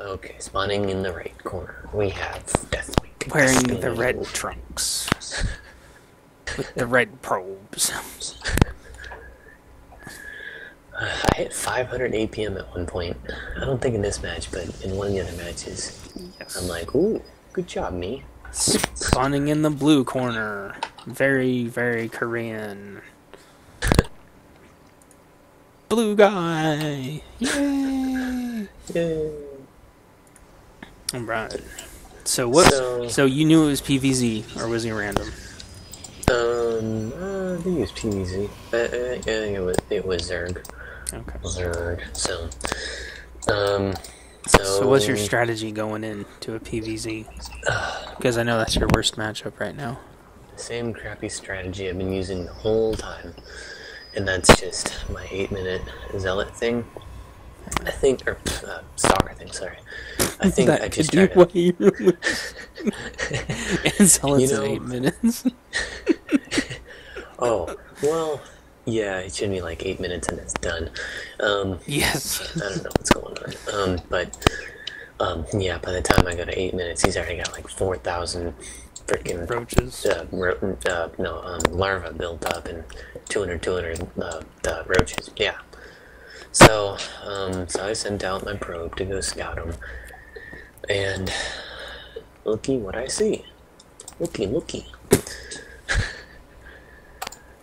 Okay, spawning in the right corner. We have Deathwing. Wearing the red trunks. With the red probes. I hit 500 APM at one point. I don't think in this match, but in one of the other matches. Yes. I'm like, ooh, good job, me. Spawning in the blue corner. Very, very Korean. Blue guy! Yay! Yay. Alright. So what? So you knew it was PVZ, or was he random? I think it was PVZ. I think it was Zerg. Okay. Zerg. So what's your strategy going into a PVZ? Because I know that's your worst matchup right now. Same crappy strategy I've been using the whole time, and that's just my 8-minute zealot thing. I think, or stalker thing. Sorry. I think that I just could started. be way really. And zealots in 8 minutes. Oh well, yeah, it should be like 8 minutes and it's done. Yes. I don't know what's going on. Yeah, by the time I go to 8 minutes, he's already got like 4,000 freaking roaches. Larvae built up and 200 roaches. Yeah. So I sent out my probe to go scout them, and looky what I see. Looky.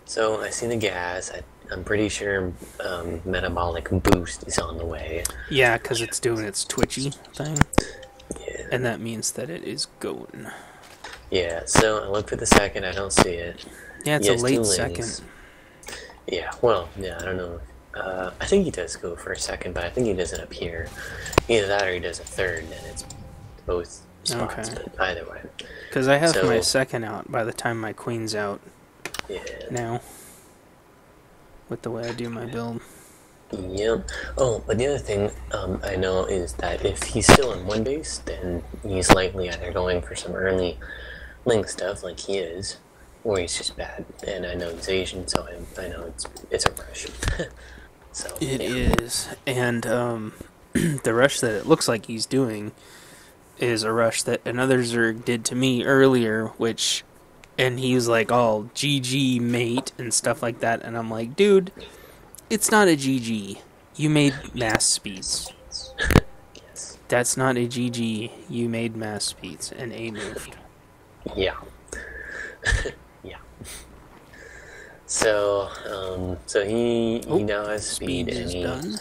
So I see the gas. I'm pretty sure metabolic boost is on the way. Yeah, because it's doing its twitchy thing. Yeah. And that means that it is going. Yeah, so I look for the second, I don't see it. Yeah, it's a late second. Yeah, well, yeah, I don't know. I think he does go for a second, but I think he does it up here. Either that or he does a third, and it's both spots, Okay. but either way. Because I have my second out by the time my queen's out. Yeah. Now. With the way I do my build. Yep. Oh, but the other thing I know is that if he's still in one base, then he's likely either going for some early link stuff, like he is, or he's just bad. And I know he's Asian, so I know it's a rush. So it is. And the rush that it looks like he's doing is a rush that another Zerg did to me earlier, and he was like, oh, GG mate and stuff like that, and I'm like, dude, it's not a GG. You made mass speeds. Yes. That's not a GG. You made mass speeds and A moved. Yeah. Yeah. So he now has speed and he's done.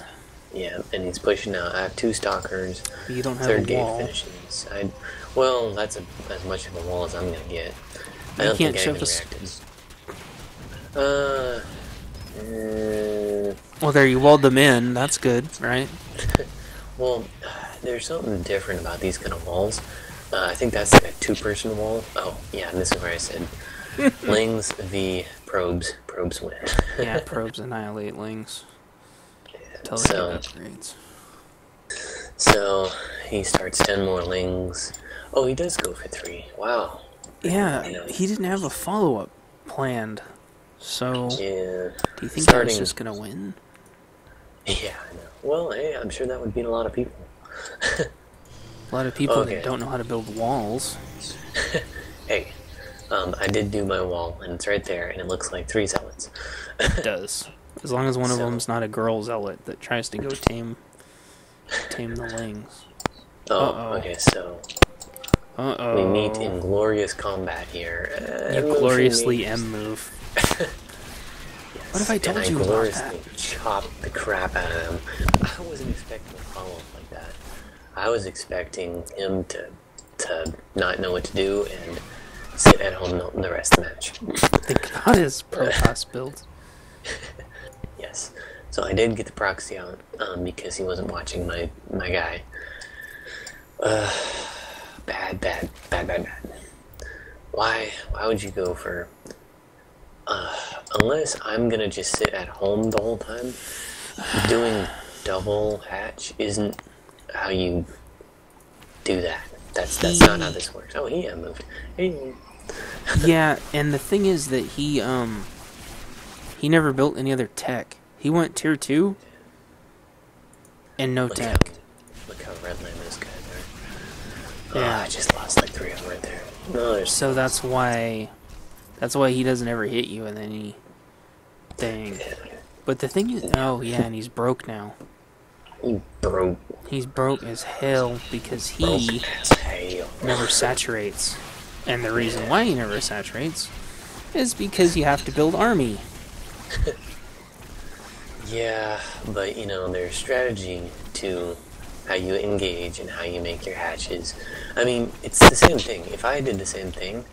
Yeah, and he's pushing out. I have 2 stalkers. You don't have third a gate wall. finishing inside. Well, that's as much of a wall as I'm gonna get. I don't can't think shove anyone reacted. Well, there, you walled them in. That's good, right? Well, there's something different about these kind of walls. I think that's like a 2-person wall. Oh, yeah, and this is where I said Lings v. Probes. Probes win. Yeah, probes annihilate Lings. Yeah, upgrades. So he starts 10 more Lings. Oh, he does go for 3. Wow. Yeah, he didn't have a follow-up planned. So, yeah. Do you think he was just going to win? Yeah, I know. Well, hey, I'm sure that would beat a lot of people. A lot of people that don't know how to build walls. Hey, I did do my wall, and it's right there, and it looks like 3 zealots. It does. As long as one of them's not a girl zealot that tries to go tame the Lings. Oh, okay, so we meet in glorious combat here. You gloriously M-move. Yes. What if I told you about that? Gloriously chop the crap out of them. I wasn't expecting a follow-up like that. I was expecting him to not know what to do and sit at home the rest of the match. Think about his Protoss build. Yes. So I did get the proxy out because he wasn't watching my guy. Bad. Why would you go for... unless I'm gonna just sit at home the whole time, doing double hatch isn't how you do that. That's not how this works. Oh, he moved. Hey. Yeah, and the thing is that he never built any other tech. He went tier 2 and no tech. Look how red land this guy there. Yeah. Oh, I just lost like 3 of them right there. No, there's So that's why he doesn't ever hit you in any thing. But the thing is, oh yeah, and he's broke now. he broke. He's broke as hell because he Broke as hell. never saturates. And the reason why he never saturates is because you have to build army. Yeah, but you know, there's strategy to how you engage and how you make your hatches. I mean, it's the same thing. If I did the same thing,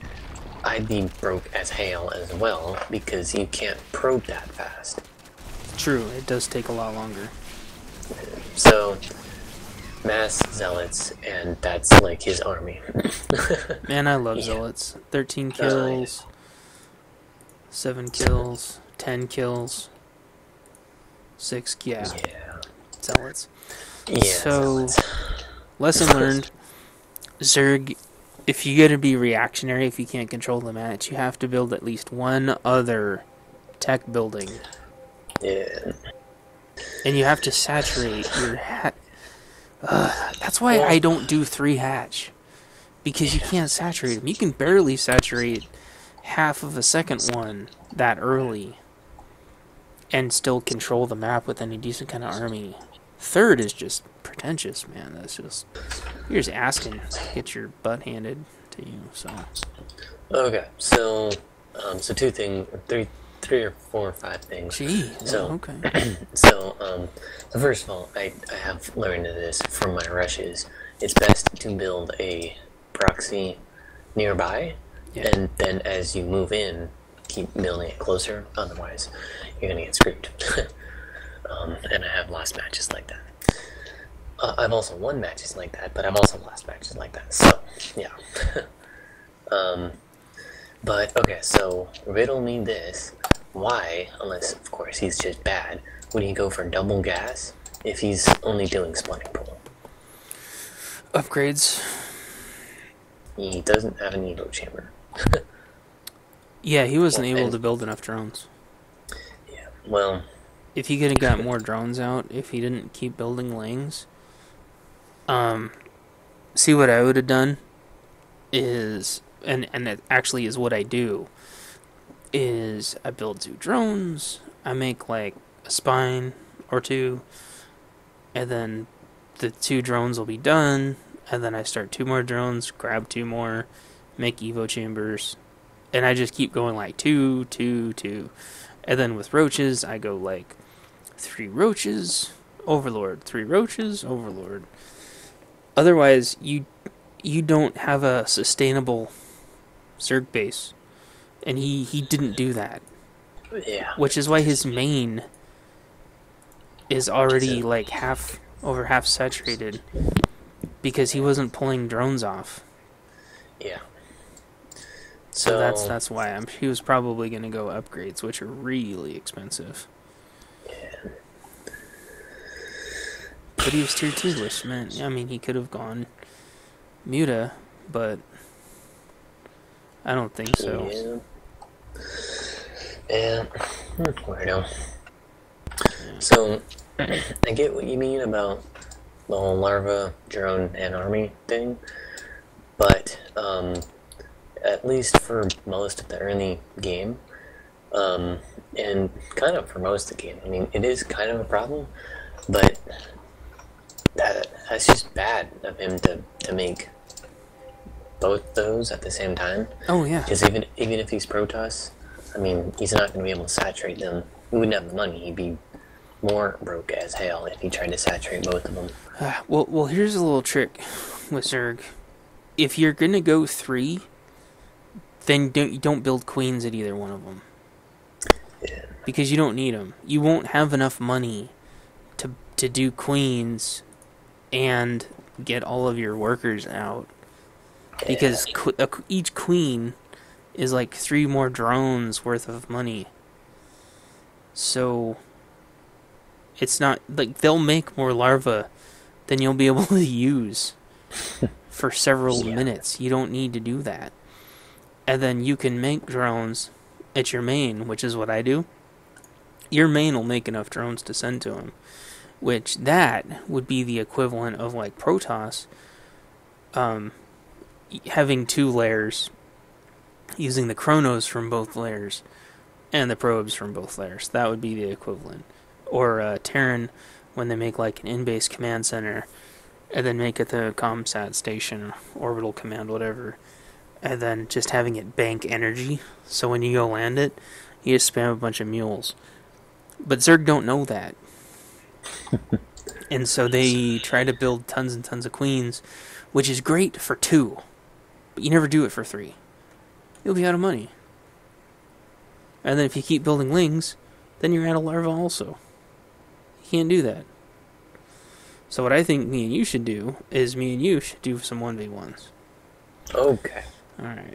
I'd be broke as hell as well, because you can't probe that fast. True, it does take a lot longer. So, mass zealots, and that's like his army. Man, I love Yeah. zealots. 13 kills, 7 kills, 10 kills, 6, yeah, zealots. Yeah, So, zealots. lesson learned, Zerg, if you're going to be reactionary, if you can't control the match, you have to build at least one other tech building. Yeah. And you have to saturate your hat. That's why I don't do 3 hatch. Because you can't saturate them. You can barely saturate half of a second one that early. And still control the map with any decent kind of army. Third is just pretentious, man. That's just... You're just asking to get your butt handed to you, so... Okay, so 2 things, 3 or 4 or 5 things. Gee, So, okay. so first of all, I have learned this from my rushes. It's best to build a proxy nearby, Yeah. and then as you move in, keep building it closer. Otherwise, you're gonna get screwed. And I have lost matches like that. I've also won matches like that, but I've also lost matches like that. So, yeah. But, okay, so, riddle me this. Why, unless, of course, he's just bad, would he go for double gas if he's only doing spawning pool? Upgrades. He doesn't have an evo chamber. Yeah, he wasn't Yeah, able and- to build enough drones. Yeah, well, If he could have got more drones out, if he didn't keep building lanes, see what I would have done is, and it actually is what I do, is I build 2 drones, I make like a spine or 2, and then the 2 drones will be done, and then I start 2 more drones, grab 2 more, make evo chambers, and I just keep going like 2, 2, 2. And then with roaches, I go like 3 roaches, overlord, 3 roaches, overlord. Otherwise, you don't have a sustainable Zerg base. And he didn't do that. yeah. Which is why his main is already like over half saturated. Because he wasn't pulling drones off. Yeah. So that's why he was probably going to go upgrades, which are really expensive. Yeah. But he was tier 2, which meant, I mean, he could have gone Muta, but I don't think so. Yeah. Yeah. Weirdo. So, I get what you mean about the whole larva, drone, and army thing, but, at least for most of the early game, and kind of for most of the game, I mean, it is kind of a problem, but that's just bad of him to make both those at the same time. Oh, yeah. Because even if he's Protoss, I mean, he's not going to be able to saturate them. He wouldn't have the money. He'd be more broke as hell if he tried to saturate both of them. Well, here's a little trick with Zerg. If you're going to go 3, then don't build queens at either one of them. Yeah. Because you don't need them. You won't have enough money to do queens and get all of your workers out. Because each queen is like 3 more drones worth of money. So it's not like they'll make more larvae than you'll be able to use for several minutes. You don't need to do that. And then you can make drones at your main, which is what I do. Your main will make enough drones to send to him. which that would be the equivalent of like Protoss having 2 layers, using the chronos from both layers and the probes from both layers. That would be the equivalent. Or Terran, when they make like an in-base command center, and then make it the ComSat station, orbital command, whatever, and then just having it bank energy, so when you go land it, you just spam a bunch of mules. But Zerg don't know that. And so they try to build tons and tons of queens, which is great for 2, but you never do it for 3. You'll be out of money. And then if you keep building lings, then you're out of larva also. You can't do that. So what I think me and you should do is me and you should do some 1v1s. Okay. Alright.